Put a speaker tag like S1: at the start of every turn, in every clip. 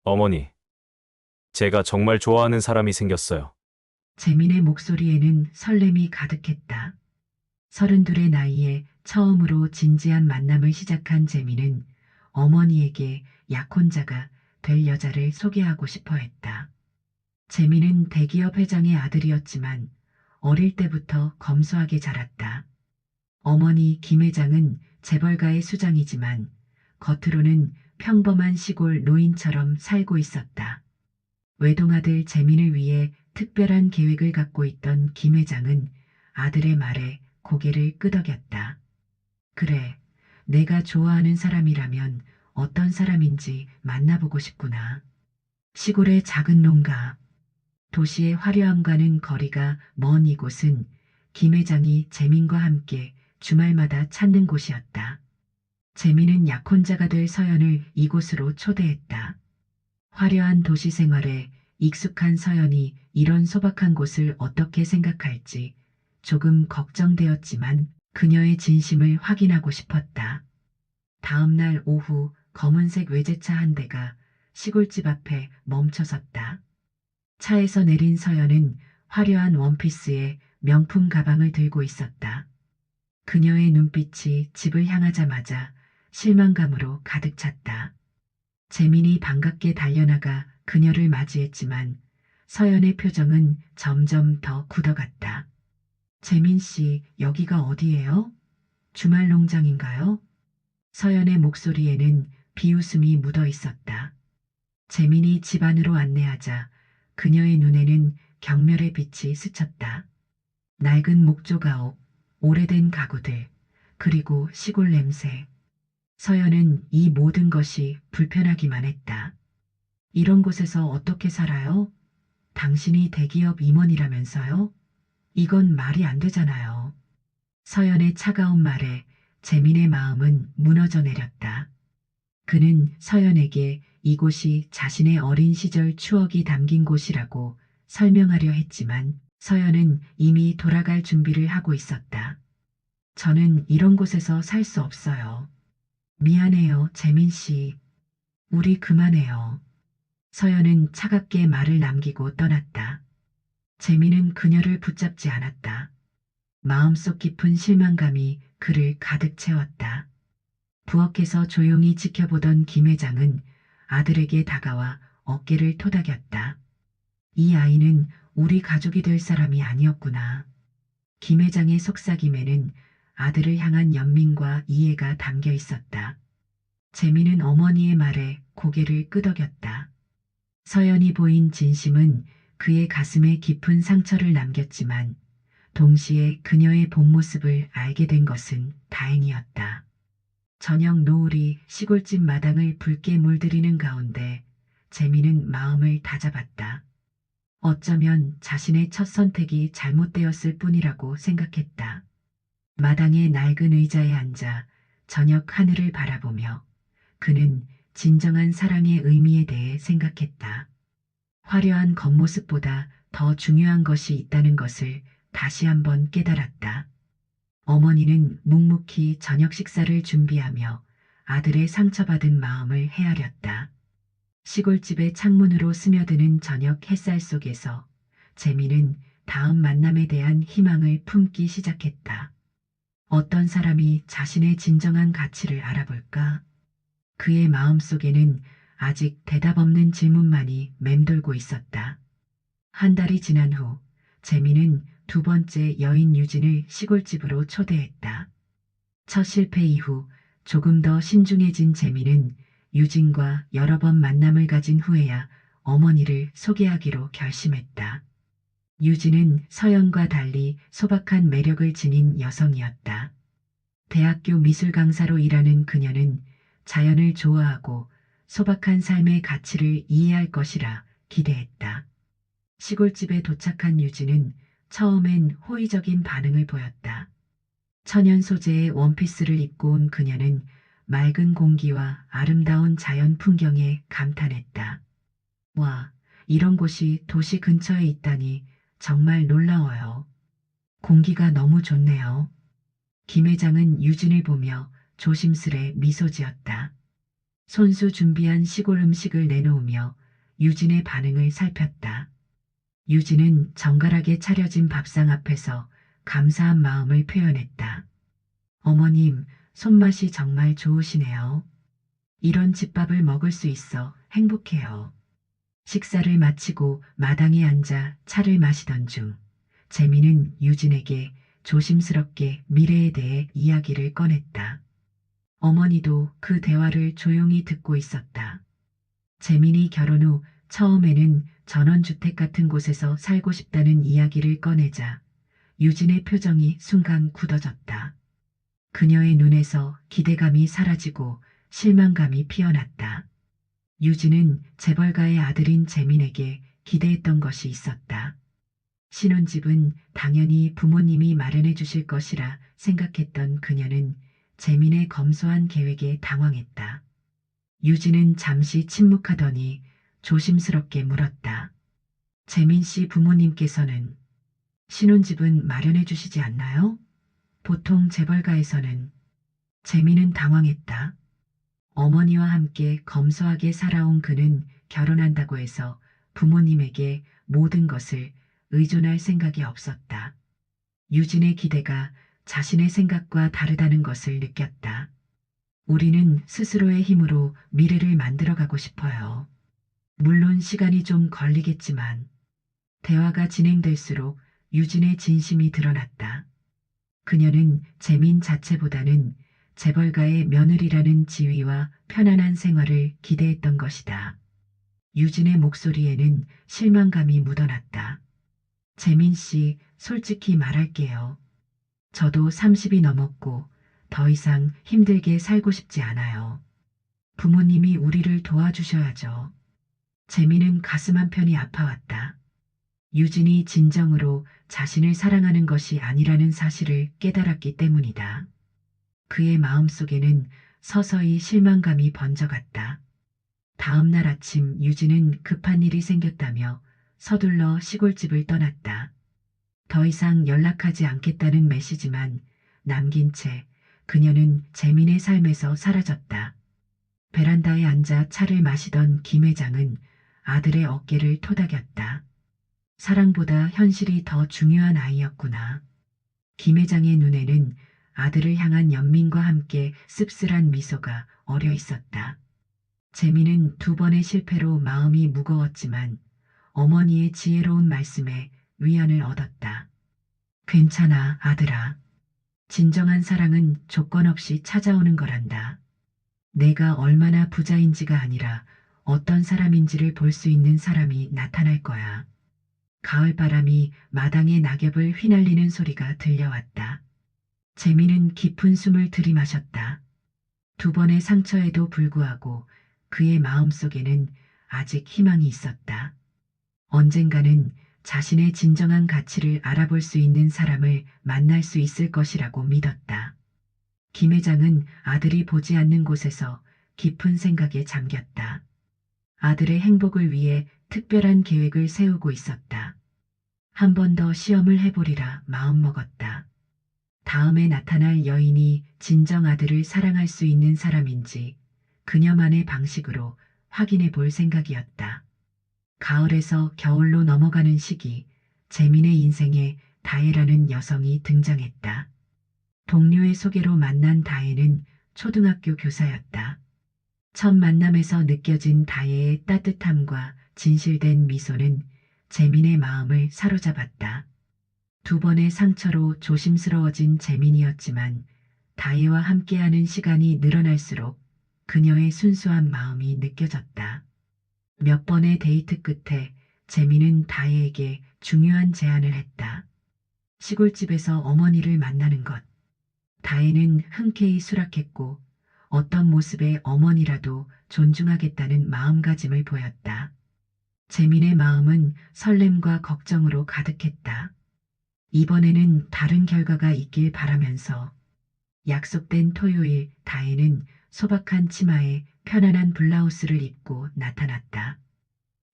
S1: 어머니, 제가 정말 좋아하는 사람이 생겼어요.
S2: 재민의 목소리에는 설렘이 가득했다. 32의 나이에 처음으로 진지한 만남을 시작한 재민은 어머니에게 약혼자가 될 여자를 소개하고 싶어 했다. 재민은 대기업 회장의 아들이었지만 어릴 때부터 검소하게 자랐다. 어머니 김 회장은 재벌가의 수장이지만 겉으로는 평범한 시골 노인처럼 살고 있었다. 외동아들 재민을 위해 특별한 계획을 갖고 있던 김 회장은 아들의 말에 고개를 끄덕였다. 그래, 내가 좋아하는 사람이라면 어떤 사람인지 만나보고 싶구나. 시골의 작은 농가, 도시의 화려함과는 거리가 먼 이곳은 김 회장이 재민과 함께 주말마다 찾는 곳이었다. 재민은 약혼자가 될 서연을 이곳으로 초대했다. 화려한 도시 생활에 익숙한 서연이 이런 소박한 곳을 어떻게 생각할지 조금 걱정되었지만 그녀의 진심을 확인하고 싶었다. 다음 날 오후 검은색 외제차 한 대가 시골집 앞에 멈춰섰다. 차에서 내린 서연은 화려한 원피스에 명품 가방을 들고 있었다. 그녀의 눈빛이 집을 향하자마자 실망감으로 가득 찼다. 재민이 반갑게 달려나가 그녀를 맞이했지만 서연의 표정은 점점 더 굳어갔다. 재민 씨, 여기가 어디예요? 주말 농장인가요? 서연의 목소리에는 비웃음이 묻어 있었다. 재민이 집 안으로 안내하자 그녀의 눈에는 경멸의 빛이 스쳤다. 낡은 목조가옥, 오래된 가구들, 그리고 시골 냄새. 서연은 이 모든 것이 불편하기만 했다. 이런 곳에서 어떻게 살아요? 당신이 대기업 임원이라면서요? 이건 말이 안 되잖아요. 서연의 차가운 말에 재민의 마음은 무너져 내렸다. 그는 서연에게 이곳이 자신의 어린 시절 추억이 담긴 곳이라고 설명하려 했지만 서연은 이미 돌아갈 준비를 하고 있었다. 저는 이런 곳에서 살 수 없어요. 미안해요, 재민 씨. 우리 그만해요. 서연은 차갑게 말을 남기고 떠났다. 재민은 그녀를 붙잡지 않았다. 마음속 깊은 실망감이 그를 가득 채웠다. 부엌에서 조용히 지켜보던 김 회장은 아들에게 다가와 어깨를 토닥였다. 이 아이는 우리 가족이 될 사람이 아니었구나. 김 회장의 속삭임에는 아들을 향한 연민과 이해가 담겨 있었다. 재민은 어머니의 말에 고개를 끄덕였다. 서연이 보인 진심은 그의 가슴에 깊은 상처를 남겼지만 동시에 그녀의 본 모습을 알게 된 것은 다행이었다. 저녁 노을이 시골집 마당을 붉게 물들이는 가운데 재민은 마음을 다잡았다. 어쩌면 자신의 첫 선택이 잘못되었을 뿐이라고 생각했다. 마당의 낡은 의자에 앉아 저녁 하늘을 바라보며 그는 진정한 사랑의 의미에 대해 생각했다. 화려한 겉모습보다 더 중요한 것이 있다는 것을 다시 한번 깨달았다. 어머니는 묵묵히 저녁 식사를 준비하며 아들의 상처받은 마음을 헤아렸다. 시골집의 창문으로 스며드는 저녁 햇살 속에서 재미는 다음 만남에 대한 희망을 품기 시작했다. 어떤 사람이 자신의 진정한 가치를 알아볼까? 그의 마음속에는 아직 대답 없는 질문만이 맴돌고 있었다. 한 달이 지난 후 재미는 두 번째 여인 유진을 시골집으로 초대했다. 첫 실패 이후 조금 더 신중해진 재미는 유진과 여러 번 만남을 가진 후에야 어머니를 소개하기로 결심했다. 유진은 서연과 달리 소박한 매력을 지닌 여성이었다. 대학교 미술 강사로 일하는 그녀는 자연을 좋아하고 소박한 삶의 가치를 이해할 것이라 기대했다. 시골집에 도착한 유진은 처음엔 호의적인 반응을 보였다. 천연 소재의 원피스를 입고 온 그녀는 맑은 공기와 아름다운 자연 풍경에 감탄했다. 와, 이런 곳이 도시 근처에 있다니 정말 놀라워요. 공기가 너무 좋네요. 김 회장은 유진을 보며 조심스레 미소 지었다. 손수 준비한 시골 음식을 내놓으며 유진의 반응을 살폈다. 유진은 정갈하게 차려진 밥상 앞에서 감사한 마음을 표현했다. 어머님, 손맛이 정말 좋으시네요. 이런 집밥을 먹을 수 있어 행복해요. 식사를 마치고 마당에 앉아 차를 마시던 중 재민은 유진에게 조심스럽게 미래에 대해 이야기를 꺼냈다. 어머니도 그 대화를 조용히 듣고 있었다. 재민이 결혼 후 처음에는 전원주택 같은 곳에서 살고 싶다는 이야기를 꺼내자 유진의 표정이 순간 굳어졌다. 그녀의 눈에서 기대감이 사라지고 실망감이 피어났다. 유진은 재벌가의 아들인 재민에게 기대했던 것이 있었다. 신혼집은 당연히 부모님이 마련해 주실 것이라 생각했던 그녀는 재민의 검소한 계획에 당황했다. 유진은 잠시 침묵하더니 조심스럽게 물었다. 재민 씨 부모님께서는 신혼집은 마련해 주시지 않나요? 보통 재벌가에서는. 재민은 당황했다. 어머니와 함께 검소하게 살아온 그는 결혼한다고 해서 부모님에게 모든 것을 의존할 생각이 없었다. 유진의 기대가 자신의 생각과 다르다는 것을 느꼈다. 우리는 스스로의 힘으로 미래를 만들어가고 싶어요. 물론 시간이 좀 걸리겠지만 대화가 진행될수록 유진의 진심이 드러났다. 그녀는 재민 자체보다는 재벌가의 며느리라는 지위와 편안한 생활을 기대했던 것이다. 유진의 목소리에는 실망감이 묻어났다. 재민 씨, 솔직히 말할게요. 저도 30이 넘었고 더 이상 힘들게 살고 싶지 않아요. 부모님이 우리를 도와주셔야죠. 재민은 가슴 한편이 아파왔다. 유진이 진정으로 자신을 사랑하는 것이 아니라는 사실을 깨달았기 때문이다. 그의 마음속에는 서서히 실망감이 번져갔다. 다음 날 아침 유진은 급한 일이 생겼다며 서둘러 시골집을 떠났다. 더 이상 연락하지 않겠다는 메시지만 남긴 채 그녀는 재민의 삶에서 사라졌다. 베란다에 앉아 차를 마시던 김 회장은 아들의 어깨를 토닥였다. 사랑보다 현실이 더 중요한 아이였구나. 김 회장의 눈에는 아들을 향한 연민과 함께 씁쓸한 미소가 어려 있었다. 재민은 두 번의 실패로 마음이 무거웠지만 어머니의 지혜로운 말씀에 위안을 얻었다. 괜찮아, 아들아. 진정한 사랑은 조건 없이 찾아오는 거란다. 내가 얼마나 부자인지가 아니라 어떤 사람인지를 볼 수 있는 사람이 나타날 거야. 가을바람이 마당의 낙엽을 휘날리는 소리가 들려왔다. 재민은 깊은 숨을 들이마셨다. 두 번의 상처에도 불구하고 그의 마음속에는 아직 희망이 있었다. 언젠가는 자신의 진정한 가치를 알아볼 수 있는 사람을 만날 수 있을 것이라고 믿었다. 김 회장은 아들이 보지 않는 곳에서 깊은 생각에 잠겼다. 아들의 행복을 위해 특별한 계획을 세우고 있었다. 한 번 더 시험을 해보리라 마음먹었다. 다음에 나타날 여인이 진정 아들을 사랑할 수 있는 사람인지 그녀만의 방식으로 확인해 볼 생각이었다. 가을에서 겨울로 넘어가는 시기, 재민의 인생에 다혜라는 여성이 등장했다. 동료의 소개로 만난 다혜는 초등학교 교사였다. 첫 만남에서 느껴진 다혜의 따뜻함과 진실된 미소는 재민의 마음을 사로잡았다. 두 번의 상처로 조심스러워진 재민이었지만 다혜와 함께하는 시간이 늘어날수록 그녀의 순수한 마음이 느껴졌다. 몇 번의 데이트 끝에 재민은 다혜에게 중요한 제안을 했다. 시골집에서 어머니를 만나는 것. 다혜는 흔쾌히 수락했고 어떤 모습의 어머니라도 존중하겠다는 마음가짐을 보였다. 재민의 마음은 설렘과 걱정으로 가득했다. 이번에는 다른 결과가 있길 바라면서 약속된 토요일 다혜는 소박한 치마에 편안한 블라우스를 입고 나타났다.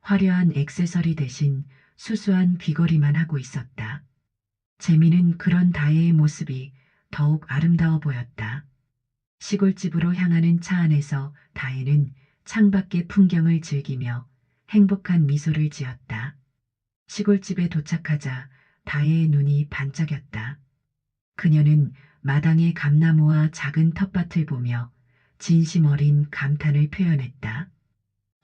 S2: 화려한 액세서리 대신 수수한 귀걸이만 하고 있었다. 재민은 그런 다혜의 모습이 더욱 아름다워 보였다. 시골집으로 향하는 차 안에서 다혜는 창밖의 풍경을 즐기며 행복한 미소를 지었다. 시골집에 도착하자 다혜의 눈이 반짝였다. 그녀는 마당의 감나무와 작은 텃밭을 보며 진심 어린 감탄을 표현했다.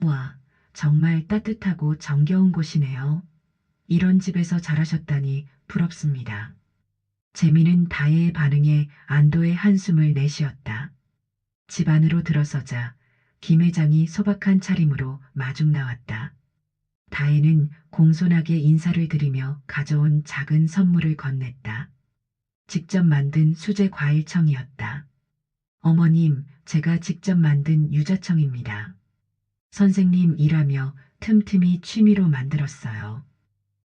S2: 와, 정말 따뜻하고 정겨운 곳이네요. 이런 집에서 자라셨다니 부럽습니다. 재미는 다혜의 반응에 안도의 한숨을 내쉬었다. 집 안으로 들어서자 김 회장이 소박한 차림으로 마중 나왔다. 다혜는 공손하게 인사를 드리며 가져온 작은 선물을 건넸다. 직접 만든 수제 과일청이었다. 어머님, 제가 직접 만든 유자청입니다. 선생님 일하며 틈틈이 취미로 만들었어요.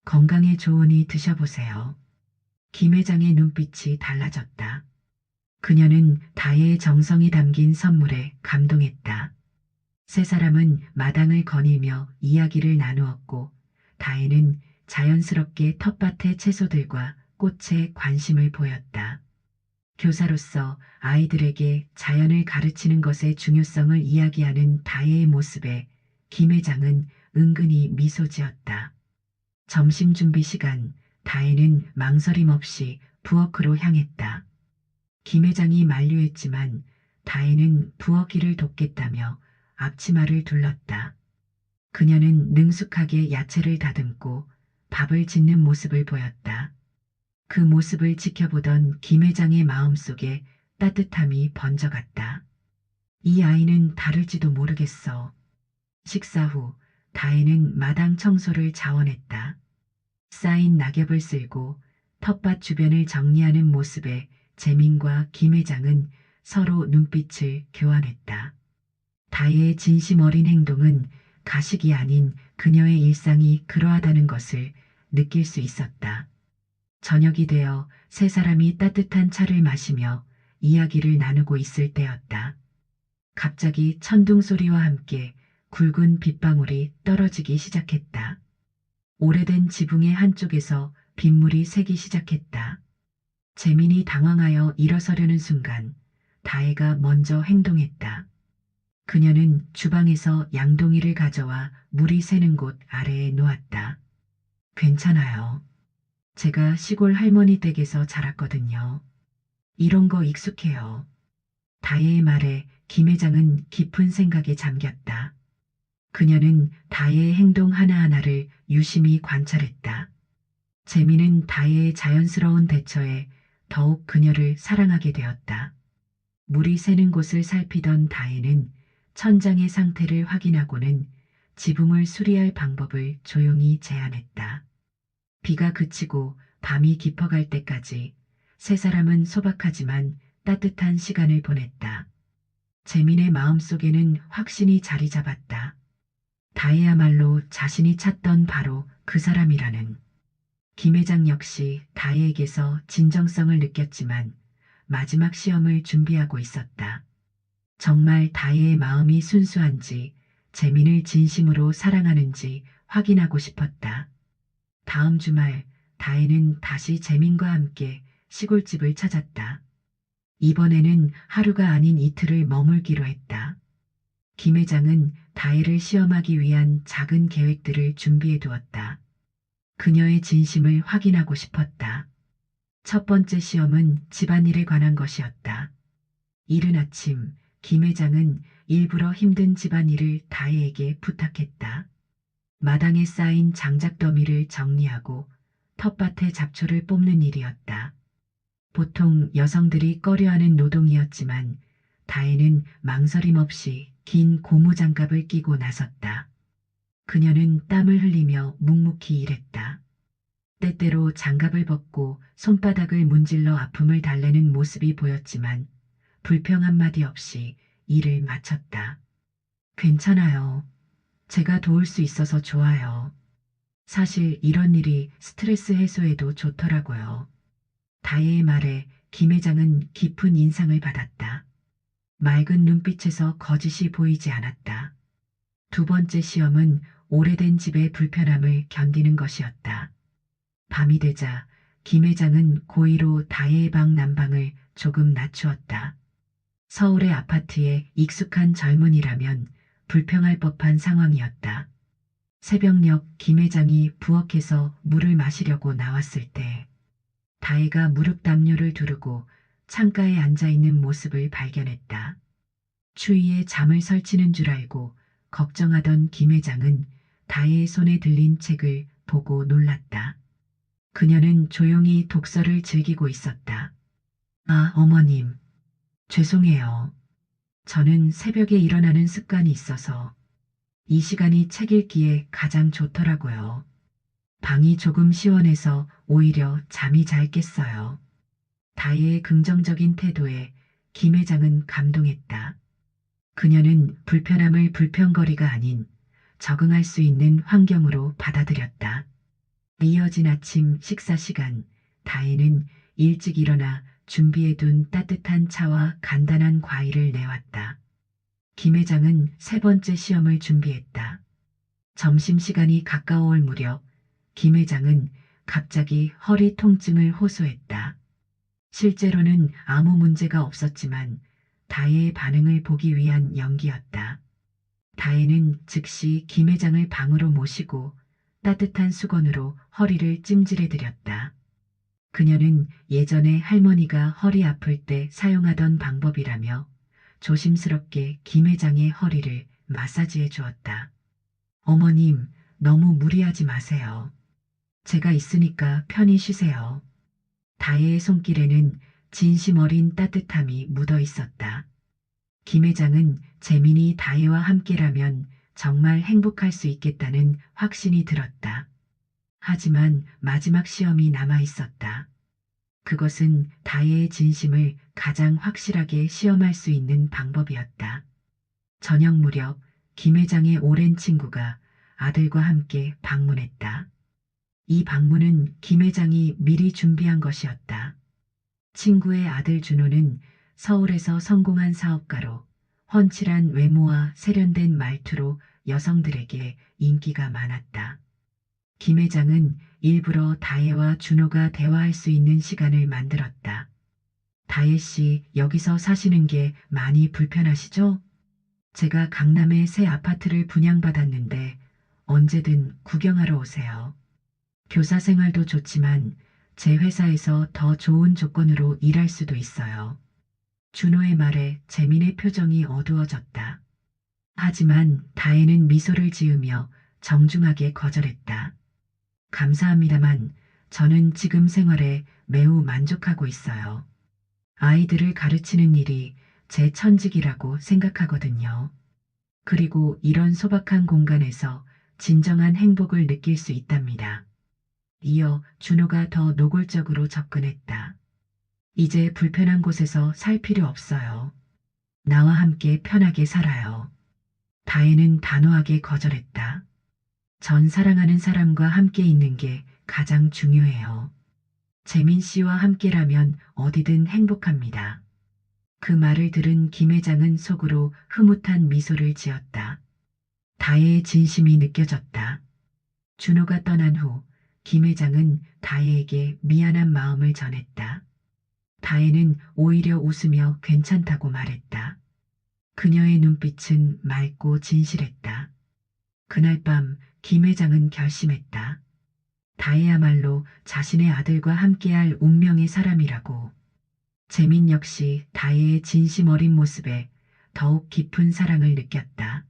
S2: 건강에 좋으니 드셔보세요. 김 회장의 눈빛이 달라졌다. 그녀는 다혜의 정성이 담긴 선물에 감동했다. 세 사람은 마당을 거닐며 이야기를 나누었고 다혜는 자연스럽게 텃밭의 채소들과 꽃에 관심을 보였다. 교사로서 아이들에게 자연을 가르치는 것의 중요성을 이야기하는 다혜의 모습에 김 회장은 은근히 미소 지었다. 점심 준비 시간, 다혜는 망설임 없이 부엌으로 향했다. 김 회장이 만류했지만 다혜는 부엌 일을 돕겠다며 앞치마를 둘렀다. 그녀는 능숙하게 야채를 다듬고 밥을 짓는 모습을 보였다. 그 모습을 지켜보던 김 회장의 마음속에 따뜻함이 번져갔다. 이 아이는 다를지도 모르겠어. 식사 후 다혜는 마당 청소를 자원했다. 쌓인 낙엽을 쓸고 텃밭 주변을 정리하는 모습에 재민과 김 회장은 서로 눈빛을 교환했다. 다혜의 진심 어린 행동은 가식이 아닌 그녀의 일상이 그러하다는 것을 느낄 수 있었다. 저녁이 되어 세 사람이 따뜻한 차를 마시며 이야기를 나누고 있을 때였다. 갑자기 천둥 소리와 함께 굵은 빗방울이 떨어지기 시작했다. 오래된 지붕의 한쪽에서 빗물이 새기 시작했다. 재민이 당황하여 일어서려는 순간 다혜가 먼저 행동했다. 그녀는 주방에서 양동이를 가져와 물이 새는 곳 아래에 놓았다. 괜찮아요. 제가 시골 할머니 댁에서 자랐거든요. 이런 거 익숙해요. 다혜의 말에 김 회장은 깊은 생각에 잠겼다. 그녀는 다혜의 행동 하나하나를 유심히 관찰했다. 재미는 다혜의 자연스러운 대처에 더욱 그녀를 사랑하게 되었다. 물이 새는 곳을 살피던 다혜는 천장의 상태를 확인하고는 지붕을 수리할 방법을 조용히 제안했다. 비가 그치고 밤이 깊어갈 때까지 세 사람은 소박하지만 따뜻한 시간을 보냈다. 재민의 마음속에는 확신이 자리 잡았다. 다혜야말로 자신이 찾던 바로 그 사람이라는. 김 회장 역시 다혜에게서 진정성을 느꼈지만 마지막 시험을 준비하고 있었다. 정말 다혜의 마음이 순수한지 재민을 진심으로 사랑하는지 확인하고 싶었다. 다음 주말 다혜는 다시 재민과 함께 시골집을 찾았다. 이번에는 하루가 아닌 이틀을 머물기로 했다. 김 회장은 다혜를 시험하기 위한 작은 계획들을 준비해 두었다. 그녀의 진심을 확인하고 싶었다. 첫 번째 시험은 집안일에 관한 것이었다. 이른 아침 김 회장은 일부러 힘든 집안일을 다혜에게 부탁했다. 마당에 쌓인 장작 더미를 정리하고 텃밭에 잡초를 뽑는 일이었다. 보통 여성들이 꺼려하는 노동이었지만 다혜는 망설임 없이 긴 고무장갑을 끼고 나섰다. 그녀는 땀을 흘리며 묵묵히 일했다. 때때로 장갑을 벗고 손바닥을 문질러 아픔을 달래는 모습이 보였지만 불평 한마디 없이 일을 마쳤다. 괜찮아요. 제가 도울 수 있어서 좋아요. 사실 이런 일이 스트레스 해소에도 좋더라고요. 다혜의 말에 김 회장은 깊은 인상을 받았다. 맑은 눈빛에서 거짓이 보이지 않았다. 두 번째 시험은 오래된 집의 불편함을 견디는 것이었다. 밤이 되자 김 회장은 고의로 다혜의 방 난방을 조금 낮추었다. 서울의 아파트에 익숙한 젊은이라면 불평할 법한 상황이었다. 새벽녘 김 회장이 부엌에서 물을 마시려고 나왔을 때 다혜가 무릎 담요를 두르고 창가에 앉아 있는 모습을 발견했다. 추위에 잠을 설치는 줄 알고 걱정하던 김 회장은 다혜의 손에 들린 책을 보고 놀랐다. 그녀는 조용히 독서를 즐기고 있었다. 아, 어머님. 죄송해요. 저는 새벽에 일어나는 습관이 있어서 이 시간이 책 읽기에 가장 좋더라고요. 방이 조금 시원해서 오히려 잠이 잘 깼어요. 다혜의 긍정적인 태도에 김 회장은 감동했다. 그녀는 불편함을 불평거리가 아닌 적응할 수 있는 환경으로 받아들였다. 이어진 아침 식사 시간, 다혜는 일찍 일어나 준비해둔 따뜻한 차와 간단한 과일을 내왔다. 김 회장은 세 번째 시험을 준비했다. 점심시간이 가까워올 무렵 김 회장은 갑자기 허리 통증을 호소했다. 실제로는 아무 문제가 없었지만 다혜의 반응을 보기 위한 연기였다. 다혜는 즉시 김 회장을 방으로 모시고 따뜻한 수건으로 허리를 찜질해드렸다. 그녀는 예전에 할머니가 허리 아플 때 사용하던 방법이라며 조심스럽게 김 회장의 허리를 마사지해 주었다. 어머님, 너무 무리하지 마세요. 제가 있으니까 편히 쉬세요. 다혜의 손길에는 진심 어린 따뜻함이 묻어 있었다. 김 회장은 재민이 다혜와 함께라면 정말 행복할 수 있겠다는 확신이 들었다. 하지만 마지막 시험이 남아 있었다. 그것은 다혜의 진심을 가장 확실하게 시험할 수 있는 방법이었다. 저녁 무렵 김 회장의 오랜 친구가 아들과 함께 방문했다. 이 방문은 김 회장이 미리 준비한 것이었다. 친구의 아들 준호는 서울에서 성공한 사업가로 훤칠한 외모와 세련된 말투로 여성들에게 인기가 많았다. 김 회장은 일부러 다혜와 준호가 대화할 수 있는 시간을 만들었다. 다혜 씨, 여기서 사시는 게 많이 불편하시죠? 제가 강남에 새 아파트를 분양받았는데 언제든 구경하러 오세요. 교사 생활도 좋지만 제 회사에서 더 좋은 조건으로 일할 수도 있어요. 준호의 말에 재민의 표정이 어두워졌다. 하지만 다혜는 미소를 지으며 정중하게 거절했다. 감사합니다만 저는 지금 생활에 매우 만족하고 있어요. 아이들을 가르치는 일이 제 천직이라고 생각하거든요. 그리고 이런 소박한 공간에서 진정한 행복을 느낄 수 있답니다. 이어 준호가 더 노골적으로 접근했다. 이제 불편한 곳에서 살 필요 없어요. 나와 함께 편하게 살아요. 다혜는 단호하게 거절했다. 전 사랑하는 사람과 함께 있는 게 가장 중요해요. 재민 씨와 함께라면 어디든 행복합니다. 그 말을 들은 김 회장은 속으로 흐뭇한 미소를 지었다. 다혜의 진심이 느껴졌다. 준호가 떠난 후 김 회장은 다혜에게 미안한 마음을 전했다. 다혜는 오히려 웃으며 괜찮다고 말했다. 그녀의 눈빛은 맑고 진실했다. 그날 밤 김 회장은 결심했다. 다혜야말로 자신의 아들과 함께할 운명의 사람이라고. 재민 역시 다혜의 진심 어린 모습에 더욱 깊은 사랑을 느꼈다.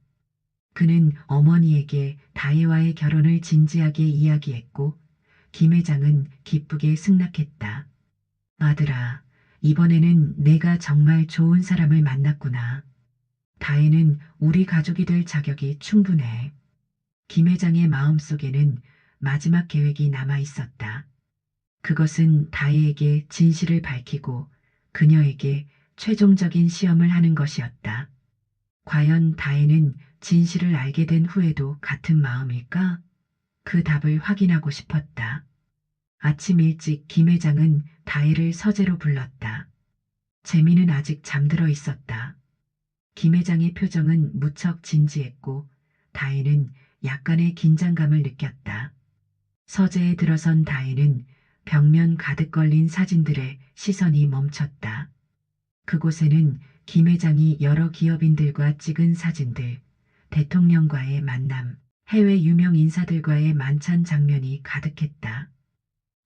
S2: 그는 어머니에게 다혜와의 결혼을 진지하게 이야기했고 김 회장은 기쁘게 승낙했다. 아들아, 이번에는 내가 정말 좋은 사람을 만났구나. 다혜는 우리 가족이 될 자격이 충분해. 김 회장의 마음속에는 마지막 계획이 남아 있었다. 그것은 다혜에게 진실을 밝히고 그녀에게 최종적인 시험을 하는 것이었다. 과연 다혜는 진실을 알게 된 후에도 같은 마음일까? 그 답을 확인하고 싶었다. 아침 일찍 김 회장은 다혜를 서재로 불렀다. 재민은 아직 잠들어 있었다. 김 회장의 표정은 무척 진지했고 다혜는 약간의 긴장감을 느꼈다. 서재에 들어선 다혜는 벽면 가득 걸린 사진들의 시선이 멈췄다. 그곳에는 김 회장이 여러 기업인들과 찍은 사진들, 대통령과의 만남, 해외 유명 인사들과의 만찬 장면이 가득했다.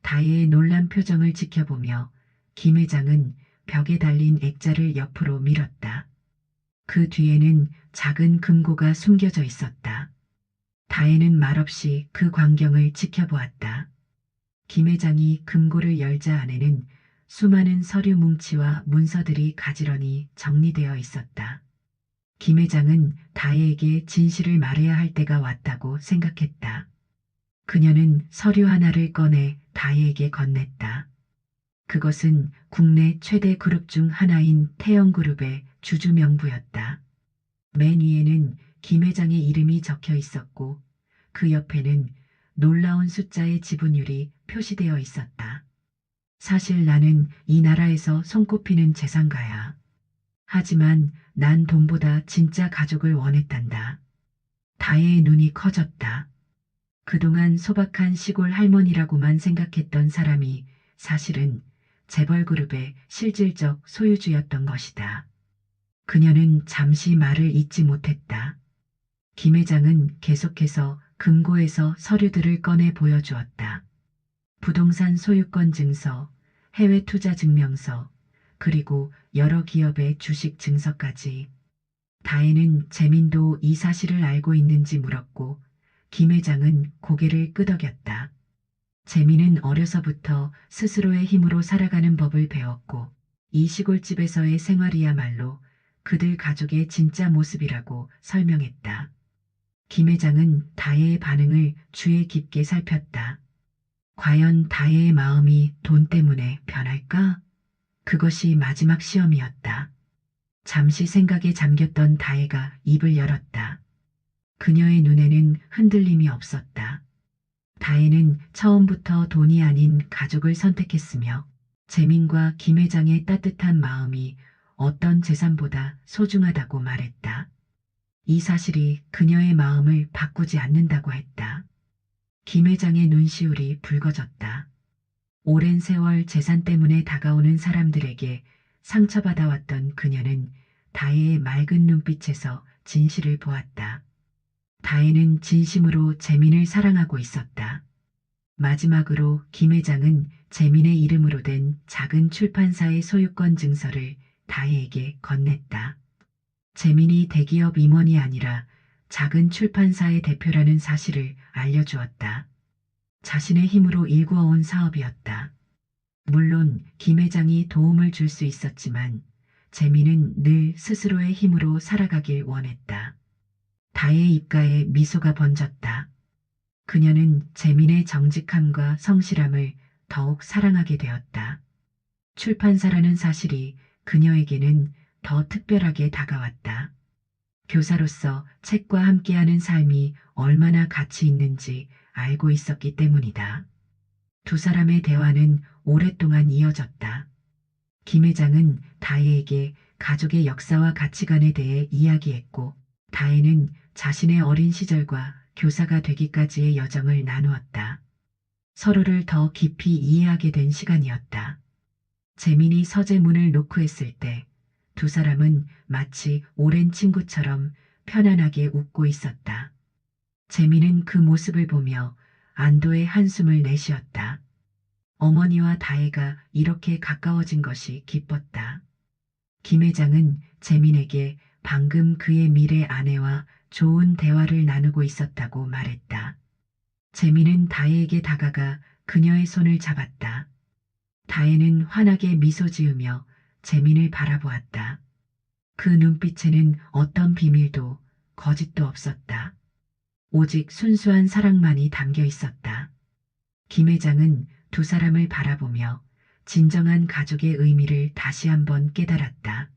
S2: 다혜의 놀란 표정을 지켜보며 김 회장은 벽에 달린 액자를 옆으로 밀었다. 그 뒤에는 작은 금고가 숨겨져 있었다. 다혜는 말없이 그 광경을 지켜보았다. 김 회장이 금고를 열자 안에는 수많은 서류 뭉치와 문서들이 가지런히 정리되어 있었다. 김 회장은 다혜에게 진실을 말해야 할 때가 왔다고 생각했다. 그녀는 서류 하나를 꺼내 다혜에게 건넸다. 그것은 국내 최대 그룹 중 하나인 태영그룹의 주주 명부였다. 맨 위에는 김 회장의 이름이 적혀 있었고 그 옆에는 놀라운 숫자의 지분율이 표시되어 있었다. 사실 나는 이 나라에서 손꼽히는 재산가야. 하지만 난 돈보다 진짜 가족을 원했단다. 다혜의 눈이 커졌다. 그동안 소박한 시골 할머니라고만 생각했던 사람이 사실은 재벌그룹의 실질적 소유주였던 것이다. 그녀는 잠시 말을 잇지 못했다. 김 회장은 계속해서 금고에서 서류들을 꺼내 보여주었다. 부동산 소유권 증서, 해외 투자 증명서, 그리고 여러 기업의 주식 증서까지. 다혜는 재민도 이 사실을 알고 있는지 물었고 김 회장은 고개를 끄덕였다. 재민은 어려서부터 스스로의 힘으로 살아가는 법을 배웠고 이 시골집에서의 생활이야말로 그들 가족의 진짜 모습이라고 설명했다. 김 회장은 다혜의 반응을 주의 깊게 살폈다. 과연 다혜의 마음이 돈 때문에 변할까? 그것이 마지막 시험이었다. 잠시 생각에 잠겼던 다혜가 입을 열었다. 그녀의 눈에는 흔들림이 없었다. 다혜는 처음부터 돈이 아닌 가족을 선택했으며 재민과 김 회장의 따뜻한 마음이 어떤 재산보다 소중하다고 말했다. 이 사실이 그녀의 마음을 바꾸지 않는다고 했다. 김 회장의 눈시울이 붉어졌다. 오랜 세월 재산 때문에 다가오는 사람들에게 상처받아왔던 그녀는 다혜의 맑은 눈빛에서 진실을 보았다. 다혜는 진심으로 재민을 사랑하고 있었다. 마지막으로 김 회장은 재민의 이름으로 된 작은 출판사의 소유권 증서를 다혜에게 건넸다. 재민이 대기업 임원이 아니라 작은 출판사의 대표라는 사실을 알려주었다. 자신의 힘으로 일구어온 사업이었다. 물론 김 회장이 도움을 줄 수 있었지만 재민은 늘 스스로의 힘으로 살아가길 원했다. 다혜의 입가에 미소가 번졌다. 그녀는 재민의 정직함과 성실함을 더욱 사랑하게 되었다. 출판사라는 사실이 그녀에게는 더 특별하게 다가왔다. 교사로서 책과 함께하는 삶이 얼마나 가치 있는지 알고 있었기 때문이다. 두 사람의 대화는 오랫동안 이어졌다. 김 회장은 다혜에게 가족의 역사와 가치관에 대해 이야기했고 다혜는 자신의 어린 시절과 교사가 되기까지의 여정을 나누었다. 서로를 더 깊이 이해하게 된 시간이었다. 재민이 서재 문을 노크했을 때 두 사람은 마치 오랜 친구처럼 편안하게 웃고 있었다. 재민은 그 모습을 보며 안도의 한숨을 내쉬었다. 어머니와 다혜가 이렇게 가까워진 것이 기뻤다. 김 회장은 재민에게 방금 그의 미래 아내와 좋은 대화를 나누고 있었다고 말했다. 재민은 다혜에게 다가가 그녀의 손을 잡았다. 다혜는 환하게 미소 지으며 재민을 바라보았다. 그 눈빛에는 어떤 비밀도 거짓도 없었다. 오직 순수한 사랑만이 담겨 있었다. 김 회장은 두 사람을 바라보며 진정한 가족의 의미를 다시 한번 깨달았다.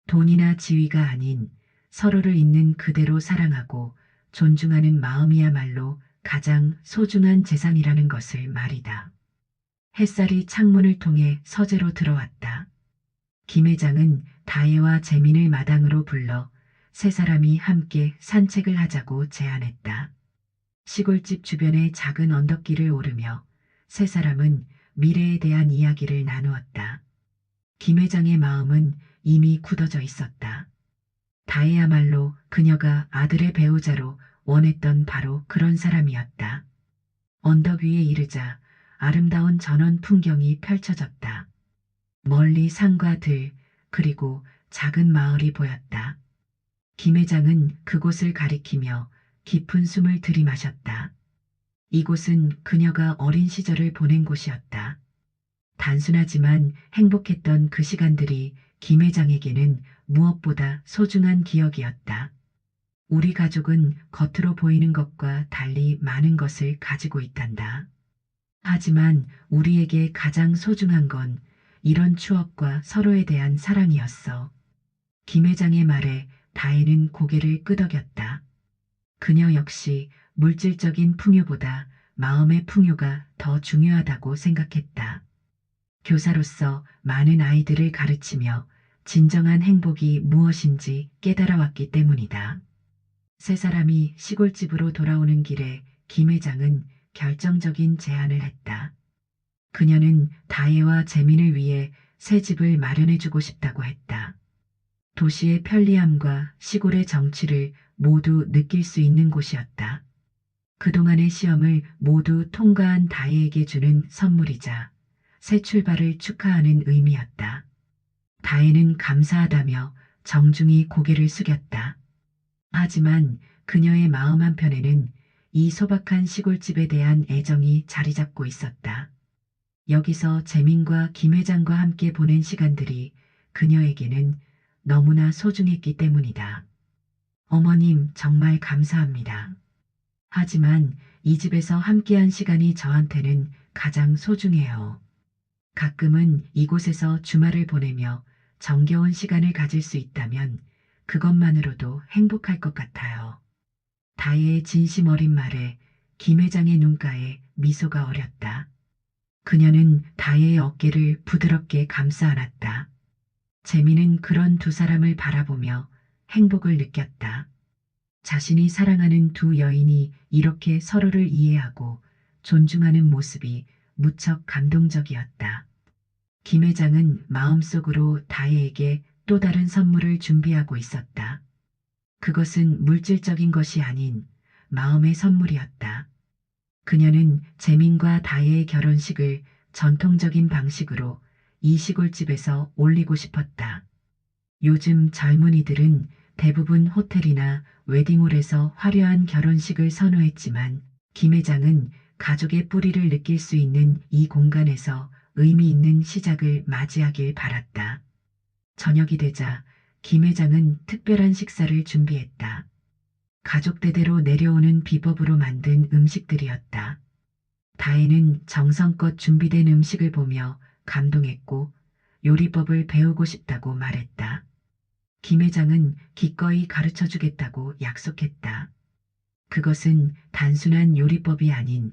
S2: 돈이나 지위가 아닌 서로를 있는 그대로 사랑하고 존중하는 마음이야말로 가장 소중한 재산이라는 것을 말이다. 햇살이 창문을 통해 서재로 들어왔다. 김 회장은 다혜와 재민을 마당으로 불러 세 사람이 함께 산책을 하자고 제안했다. 시골집 주변의 작은 언덕길을 오르며 세 사람은 미래에 대한 이야기를 나누었다. 김 회장의 마음은 이미 굳어져 있었다. 다혜야말로 그녀가 아들의 배우자로 원했던 바로 그런 사람이었다. 언덕 위에 이르자 아름다운 전원 풍경이 펼쳐졌다. 멀리 산과 들, 그리고 작은 마을이 보였다. 김 회장은 그곳을 가리키며 깊은 숨을 들이마셨다. 이곳은 그녀가 어린 시절을 보낸 곳이었다. 단순하지만 행복했던 그 시간들이 김 회장에게는 무엇보다 소중한 기억이었다. 우리 가족은 겉으로 보이는 것과 달리 많은 것을 가지고 있단다. 하지만 우리에게 가장 소중한 건 이런 추억과 서로에 대한 사랑이었어. 김 회장의 말에 다혜는 고개를 끄덕였다. 그녀 역시 물질적인 풍요보다 마음의 풍요가 더 중요하다고 생각했다. 교사로서 많은 아이들을 가르치며 진정한 행복이 무엇인지 깨달아왔기 때문이다. 세 사람이 시골집으로 돌아오는 길에 김 회장은 결정적인 제안을 했다. 그녀는 다혜와 재민을 위해 새 집을 마련해주고 싶다고 했다. 도시의 편리함과 시골의 정취를 모두 느낄 수 있는 곳이었다. 그동안의 시험을 모두 통과한 다혜에게 주는 선물이자 새 출발을 축하하는 의미였다. 다혜는 감사하다며 정중히 고개를 숙였다. 하지만 그녀의 마음 한편에는 이 소박한 시골집에 대한 애정이 자리 잡고 있었다. 여기서 재민과 김 회장과 함께 보낸 시간들이 그녀에게는 너무나 소중했기 때문이다. 어머님, 정말 감사합니다. 하지만 이 집에서 함께한 시간이 저한테는 가장 소중해요. 가끔은 이곳에서 주말을 보내며 정겨운 시간을 가질 수 있다면 그것만으로도 행복할 것 같아요. 다혜의 진심 어린 말에 김 회장의 눈가에 미소가 어렸다. 그녀는 다혜의 어깨를 부드럽게 감싸 안았다. 재미는 그런 두 사람을 바라보며 행복을 느꼈다. 자신이 사랑하는 두 여인이 이렇게 서로를 이해하고 존중하는 모습이 무척 감동적이었다. 김 회장은 마음속으로 다혜에게 또 다른 선물을 준비하고 있었다. 그것은 물질적인 것이 아닌 마음의 선물이었다. 그녀는 재민과 다혜의 결혼식을 전통적인 방식으로 이 시골집에서 올리고 싶었다. 요즘 젊은이들은 대부분 호텔이나 웨딩홀에서 화려한 결혼식을 선호했지만 김 회장은 가족의 뿌리를 느낄 수 있는 이 공간에서 의미 있는 시작을 맞이하길 바랐다. 저녁이 되자 김 회장은 특별한 식사를 준비했다. 가족 대대로 내려오는 비법으로 만든 음식들이었다. 다혜는 정성껏 준비된 음식을 보며 감동했고 요리법을 배우고 싶다고 말했다. 김 회장은 기꺼이 가르쳐 주겠다고 약속했다. 그것은 단순한 요리법이 아닌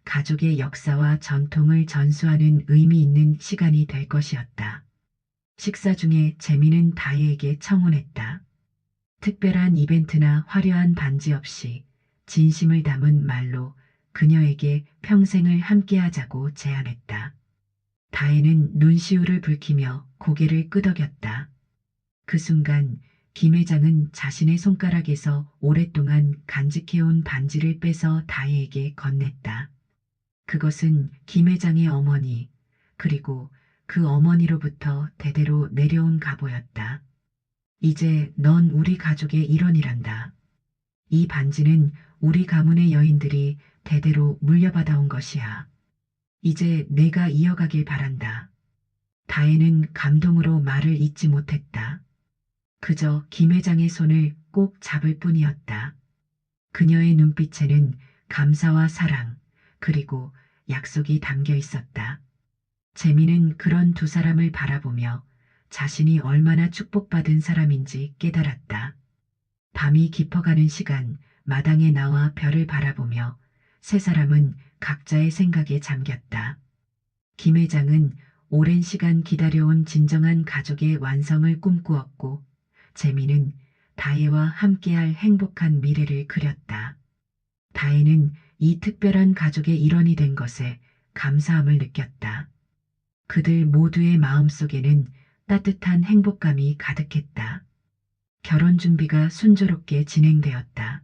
S2: 가족의 역사와 전통을 전수하는 의미 있는 시간이 될 것이었다. 식사 중에 재미는 다혜에게 청혼했다. 특별한 이벤트나 화려한 반지 없이 진심을 담은 말로 그녀에게 평생을 함께하자고 제안했다. 다혜는 눈시울을 붉히며 고개를 끄덕였다. 그 순간 김 회장은 자신의 손가락에서 오랫동안 간직해온 반지를 빼서 다혜에게 건넸다. 그것은 김 회장의 어머니, 그리고 그 어머니로부터 대대로 내려온 갑오였다. 이제 넌 우리 가족의 일원이란다. 이 반지는 우리 가문의 여인들이 대대로 물려받아온 것이야. 이제 내가 이어가길 바란다. 다혜는 감동으로 말을 잇지 못했다. 그저 김 회장의 손을 꼭 잡을 뿐이었다. 그녀의 눈빛에는 감사와 사랑, 그리고 약속이 담겨 있었다. 재미는 그런 두 사람을 바라보며 자신이 얼마나 축복받은 사람인지 깨달았다. 밤이 깊어가는 시간, 마당에 나와 별을 바라보며 세 사람은 각자의 생각에 잠겼다. 김 회장은 오랜 시간 기다려온 진정한 가족의 완성을 꿈꾸었고, 재미는 다혜와 함께할 행복한 미래를 그렸다. 다혜는 이 특별한 가족의 일원이 된 것에 감사함을 느꼈다. 그들 모두의 마음속에는 따뜻한 행복감이 가득했다. 결혼 준비가 순조롭게 진행되었다.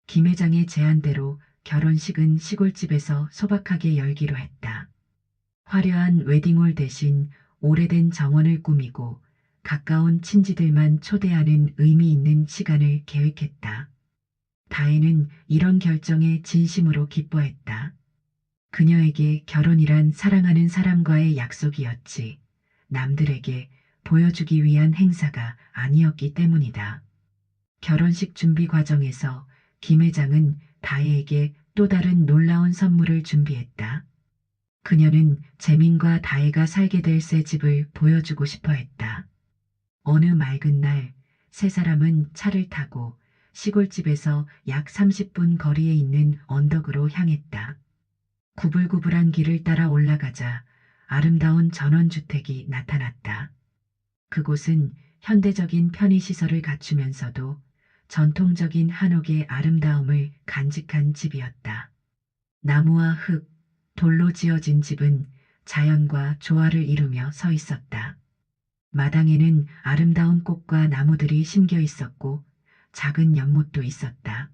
S2: 김 회장의 제안대로 결혼식은 시골집에서 소박하게 열기로 했다. 화려한 웨딩홀 대신 오래된 정원을 꾸미고 가까운 친지들만 초대하는 의미 있는 시간을 계획했다. 다혜는 이런 결정에 진심으로 기뻐했다. 그녀에게 결혼이란 사랑하는 사람과의 약속이었지, 남들에게 보여주기 위한 행사가 아니었기 때문이다. 결혼식 준비 과정에서 김 회장은 다혜에게 또 다른 놀라운 선물을 준비했다. 그녀는 재민과 다혜가 살게 될 새 집을 보여주고 싶어 했다. 어느 맑은 날, 세 사람은 차를 타고 시골집에서 약 30분 거리에 있는 언덕으로 향했다. 구불구불한 길을 따라 올라가자 아름다운 전원주택이 나타났다. 그곳은 현대적인 편의시설을 갖추면서도 전통적인 한옥의 아름다움을 간직한 집이었다. 나무와 흙, 돌로 지어진 집은 자연과 조화를 이루며 서 있었다. 마당에는 아름다운 꽃과 나무들이 심겨 있었고 작은 연못도 있었다.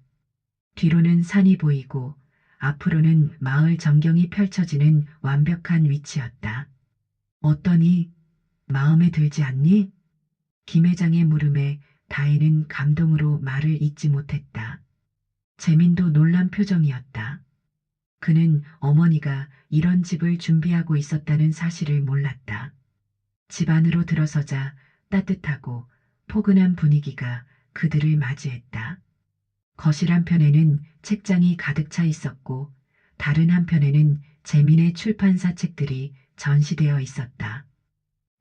S2: 뒤로는 산이 보이고 앞으로는 마을 전경이 펼쳐지는 완벽한 위치였다. 어떠니? 마음에 들지 않니? 김 회장의 물음에 다혜는 감동으로 말을 잇지 못했다. 재민도 놀란 표정이었다. 그는 어머니가 이런 집을 준비하고 있었다는 사실을 몰랐다. 집 안으로 들어서자 따뜻하고 포근한 분위기가 그들을 맞이했다. 거실 한편에는 책장이 가득 차 있었고 다른 한편에는 재민의 출판사 책들이 전시되어 있었다.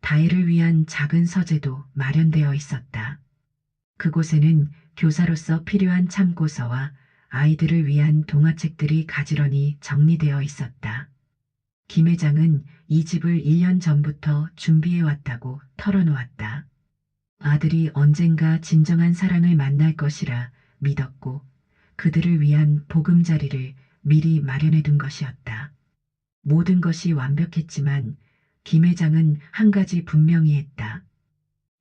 S2: 다혜를 위한 작은 서재도 마련되어 있었다. 그곳에는 교사로서 필요한 참고서와 아이들을 위한 동화책들이 가지런히 정리되어 있었다. 김 회장은 이 집을 1년 전부터 준비해 왔다고 털어놓았다. 아들이 언젠가 진정한 사랑을 만날 것이라 믿었고 그들을 위한 보금자리를 미리 마련해 둔 것이었다. 모든 것이 완벽했지만 김 회장은 한 가지 분명히 했다.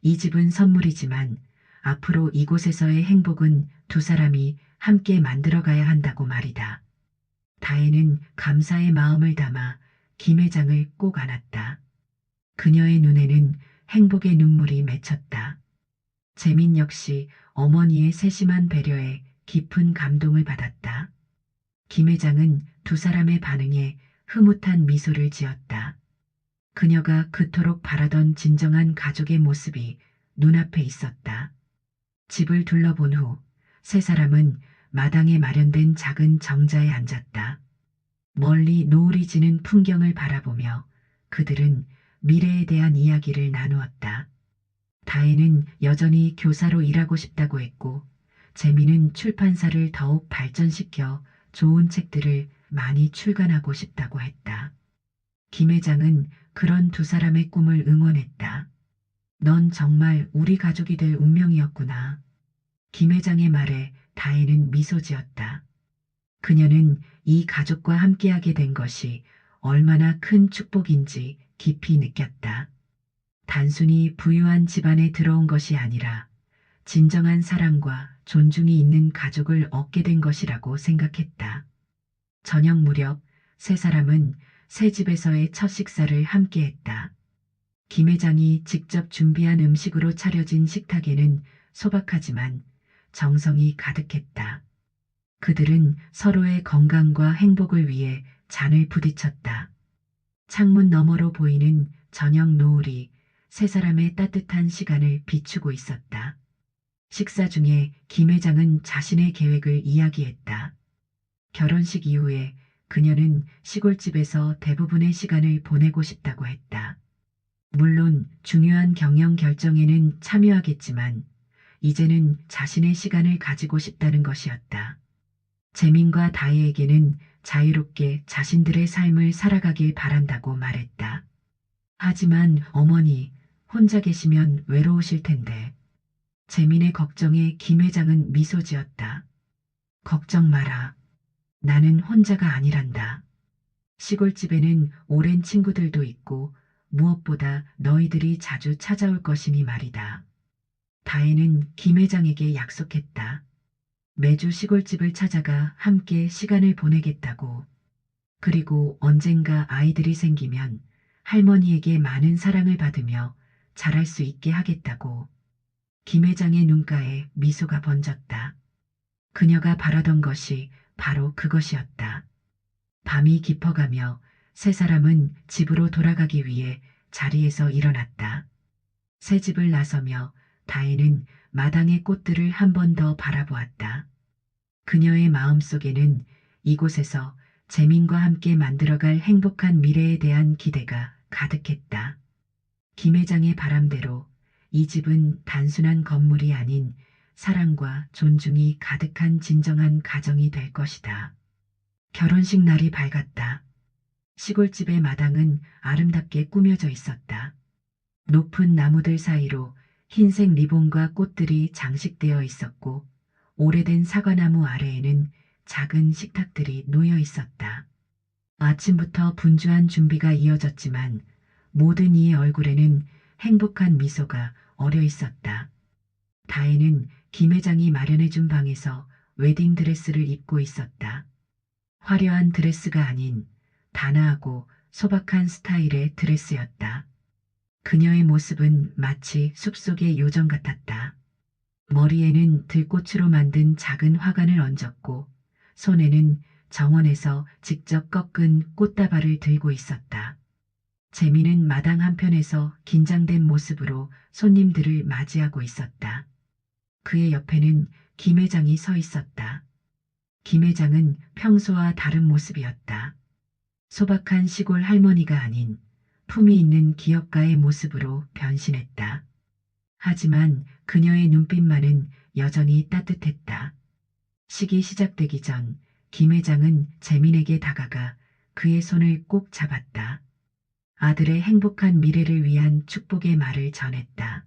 S2: 이 집은 선물이지만 앞으로 이곳에서의 행복은 두 사람이 함께 만들어가야 한다고 말이다. 다혜는 감사의 마음을 담아 김 회장을 꼭 안았다. 그녀의 눈에는 행복의 눈물이 맺혔다. 재민 역시 어머니의 세심한 배려에 깊은 감동을 받았다. 김 회장은 두 사람의 반응에 흐뭇한 미소를 지었다. 그녀가 그토록 바라던 진정한 가족의 모습이 눈앞에 있었다. 집을 둘러본 후 세 사람은 마당에 마련된 작은 정자에 앉았다. 멀리 노을이 지는 풍경을 바라보며 그들은 미래에 대한 이야기를 나누었다. 다혜는 여전히 교사로 일하고 싶다고 했고 재민은 출판사를 더욱 발전시켜 좋은 책들을 많이 출간하고 싶다고 했다. 김 회장은 그런 두 사람의 꿈을 응원했다. 넌 정말 우리 가족이 될 운명이었구나. 김 회장의 말에 다혜는 미소 지었다. 그녀는 이 가족과 함께하게 된 것이 얼마나 큰 축복인지 깊이 느꼈다. 단순히 부유한 집안에 들어온 것이 아니라 진정한 사랑과 존중이 있는 가족을 얻게 된 것이라고 생각했다. 저녁 무렵 세 사람은 새 집에서의 첫 식사를 함께했다. 김 회장이 직접 준비한 음식으로 차려진 식탁에는 소박하지만 정성이 가득했다. 그들은 서로의 건강과 행복을 위해 잔을 부딪혔다. 창문 너머로 보이는 저녁 노을이 세 사람의 따뜻한 시간을 비추고 있었다. 식사 중에 김 회장은 자신의 계획을 이야기했다. 결혼식 이후에 그녀는 시골집에서 대부분의 시간을 보내고 싶다고 했다. 물론 중요한 경영 결정에는 참여하겠지만 이제는 자신의 시간을 가지고 싶다는 것이었다. 재민과 다혜에게는 자유롭게 자신들의 삶을 살아가길 바란다고 말했다. 하지만 어머니, 혼자 계시면 외로우실 텐데. 재민의 걱정에 김 회장은 미소 지었다. 걱정 마라. 나는 혼자가 아니란다. 시골집에는 오랜 친구들도 있고 무엇보다 너희들이 자주 찾아올 것이니 말이다. 다혜는 김 회장에게 약속했다. 매주 시골집을 찾아가 함께 시간을 보내겠다고. 그리고 언젠가 아이들이 생기면 할머니에게 많은 사랑을 받으며 자랄 수 있게 하겠다고. 김 회장의 눈가에 미소가 번졌다. 그녀가 바라던 것이 바로 그것이었다. 밤이 깊어가며 세 사람은 집으로 돌아가기 위해 자리에서 일어났다. 새 집을 나서며 다혜는 마당의 꽃들을 한 번 더 바라보았다. 그녀의 마음속에는 이곳에서 재민과 함께 만들어갈 행복한 미래에 대한 기대가 가득했다. 김 회장의 바람대로 이 집은 단순한 건물이 아닌 사랑과 존중이 가득한 진정한 가정이 될 것이다. 결혼식 날이 밝았다. 시골집의 마당은 아름답게 꾸며져 있었다. 높은 나무들 사이로 흰색 리본과 꽃들이 장식되어 있었고, 오래된 사과나무 아래에는 작은 식탁들이 놓여 있었다. 아침부터 분주한 준비가 이어졌지만 모든 이의 얼굴에는 행복한 미소가 어려 있었다. 다혜는 김 회장이 마련해준 방에서 웨딩드레스를 입고 있었다. 화려한 드레스가 아닌 단아하고 소박한 스타일의 드레스였다. 그녀의 모습은 마치 숲속의 요정 같았다. 머리에는 들꽃으로 만든 작은 화관을 얹었고 손에는 정원에서 직접 꺾은 꽃다발을 들고 있었다. 재미는 마당 한편에서 긴장된 모습으로 손님들을 맞이하고 있었다. 그의 옆에는 김 회장이 서 있었다. 김 회장은 평소와 다른 모습이었다. 소박한 시골 할머니가 아닌 품이 있는 기업가의 모습으로 변신했다. 하지만 그녀의 눈빛만은 여전히 따뜻했다. 식이 시작되기 전 김 회장은 재민에게 다가가 그의 손을 꼭 잡았다. 아들의 행복한 미래를 위한 축복의 말을 전했다.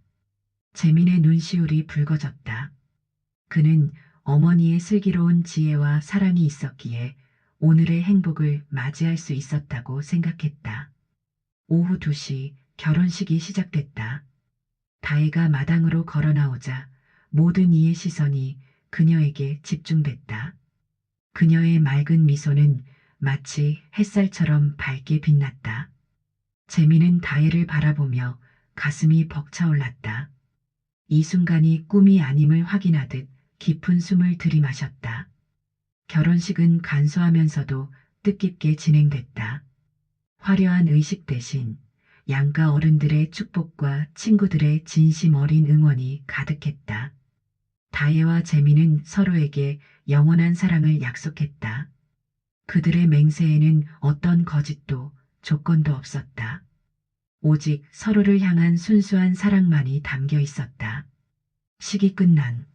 S2: 재민의 눈시울이 붉어졌다. 그는 어머니의 슬기로운 지혜와 사랑이 있었기에 오늘의 행복을 맞이할 수 있었다고 생각했다. 오후 2시 결혼식이 시작됐다. 다혜가 마당으로 걸어 나오자 모든 이의 시선이 그녀에게 집중됐다. 그녀의 맑은 미소는 마치 햇살처럼 밝게 빛났다. 재민은 다혜를 바라보며 가슴이 벅차올랐다. 이 순간이 꿈이 아님을 확인하듯 깊은 숨을 들이마셨다. 결혼식은 간소하면서도 뜻깊게 진행됐다. 화려한 의식 대신 양가 어른들의 축복과 친구들의 진심 어린 응원이 가득했다. 다혜와 재민은 서로에게 영원한 사랑을 약속했다. 그들의 맹세에는 어떤 거짓도 조건도 없었다. 오직 서로를 향한 순수한 사랑만이 담겨 있었다. 식이 끝난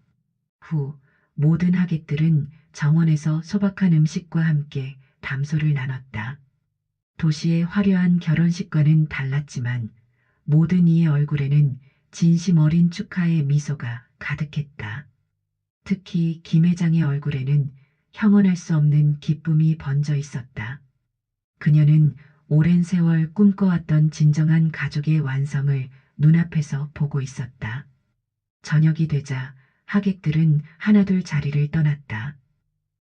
S2: 후 모든 하객들은 정원에서 소박한 음식과 함께 담소를 나눴다. 도시의 화려한 결혼식과는 달랐지만 모든 이의 얼굴에는 진심 어린 축하의 미소가 가득했다. 특히 김 회장의 얼굴에는 형언할 수 없는 기쁨이 번져 있었다. 그녀는 오랜 세월 꿈꿔왔던 진정한 가족의 완성을 눈앞에서 보고 있었다. 저녁이 되자 하객들은 하나둘 자리를 떠났다.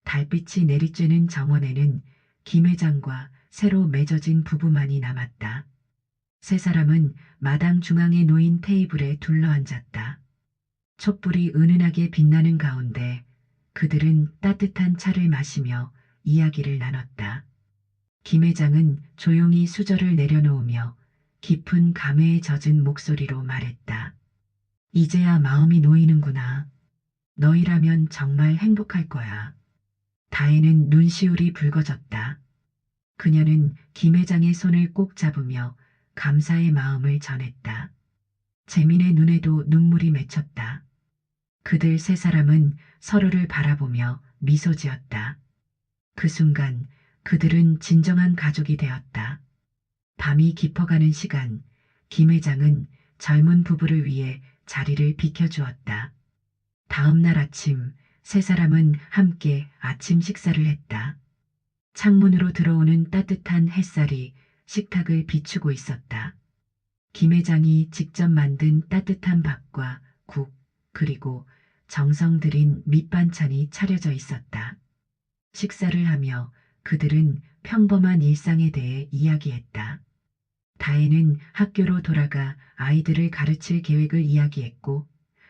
S2: 달빛이 내리쬐는 정원에는 김 회장과 새로 맺어진 부부만이 남았다. 세 사람은 마당 중앙에 놓인 테이블에 둘러앉았다. 촛불이 은은하게 빛나는 가운데 그들은 따뜻한 차를 마시며 이야기를 나눴다. 김 회장은 조용히 수저를 내려놓으며 깊은 감회에 젖은 목소리로 말했다. 이제야 마음이 놓이는구나. 너희라면 정말 행복할 거야. 다혜는 눈시울이 붉어졌다. 그녀는 김 회장의 손을 꼭 잡으며 감사의 마음을 전했다. 재민의 눈에도 눈물이 맺혔다. 그들 세 사람은 서로를 바라보며 미소 지었다. 그 순간 그들은 진정한 가족이 되었다. 밤이 깊어가는 시간, 김 회장은 젊은 부부를 위해 자리를 비켜주었다. 다음 날 아침, 세 사람은 함께 아침 식사를 했다. 창문으로 들어오는 따뜻한 햇살이 식탁을 비추고 있었다. 김 회장이 직접 만든 따뜻한 밥과 국, 그리고 정성 들인 밑반찬이 차려져 있었다. 식사를 하며 그들은 평범한 일상에 대해 이야기했다. 다혜는 학교로 돌아가 아이들을 가르칠 계획을 이야기했고,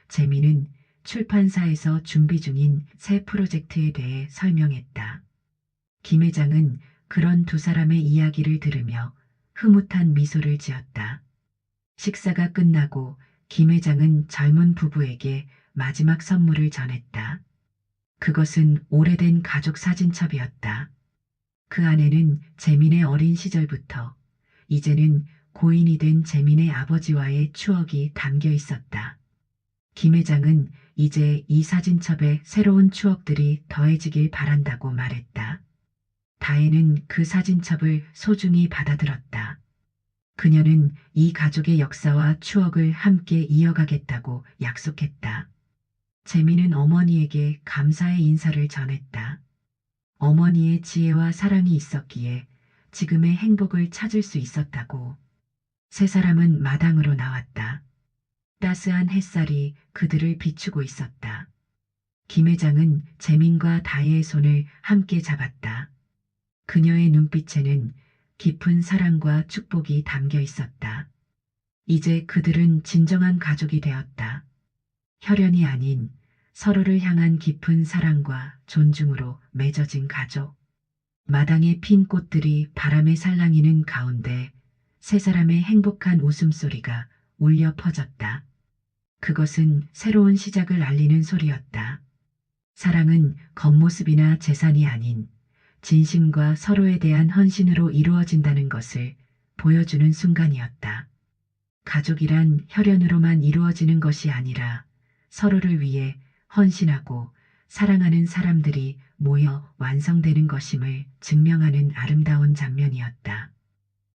S2: 재미는 출판사에서 준비 중인 새 프로젝트에 대해 설명했다. 김 회장은 그런 두 사람의 이야기를 들으며 흐뭇한 미소를 지었다. 식사가 끝나고 김 회장은 젊은 부부에게 마지막 선물을 전했다. 그것은 오래된 가족 사진첩이었다. 그 안에는 재민의 어린 시절부터 이제는 고인이 된 재민의 아버지와의 추억이 담겨 있었다. 김 회장은 이제 이 사진첩에 새로운 추억들이 더해지길 바란다고 말했다. 다혜는 그 사진첩을 소중히 받아들었다. 그녀는 이 가족의 역사와 추억을 함께 이어가겠다고 약속했다. 재민은 어머니에게 감사의 인사를 전했다. 어머니의 지혜와 사랑이 있었기에 지금의 행복을 찾을 수 있었다고. 세 사람은 마당으로 나왔다. 따스한 햇살이 그들을 비추고 있었다. 김 회장은 재민과 다혜의 손을 함께 잡았다. 그녀의 눈빛에는 깊은 사랑과 축복이 담겨 있었다. 이제 그들은 진정한 가족이 되었다. 혈연이 아닌 서로를 향한 깊은 사랑과 존중으로 맺어진 가족. 마당에 핀 꽃들이 바람에 살랑이는 가운데 세 사람의 행복한 웃음소리가 울려 퍼졌다. 그것은 새로운 시작을 알리는 소리였다. 사랑은 겉모습이나 재산이 아닌 진심과 서로에 대한 헌신으로 이루어진다는 것을 보여주는 순간이었다. 가족이란 혈연으로만 이루어지는 것이 아니라 서로를 위해 헌신하고 사랑하는 사람들이 모여 완성되는 것임을 증명하는 아름다운 장면이었다.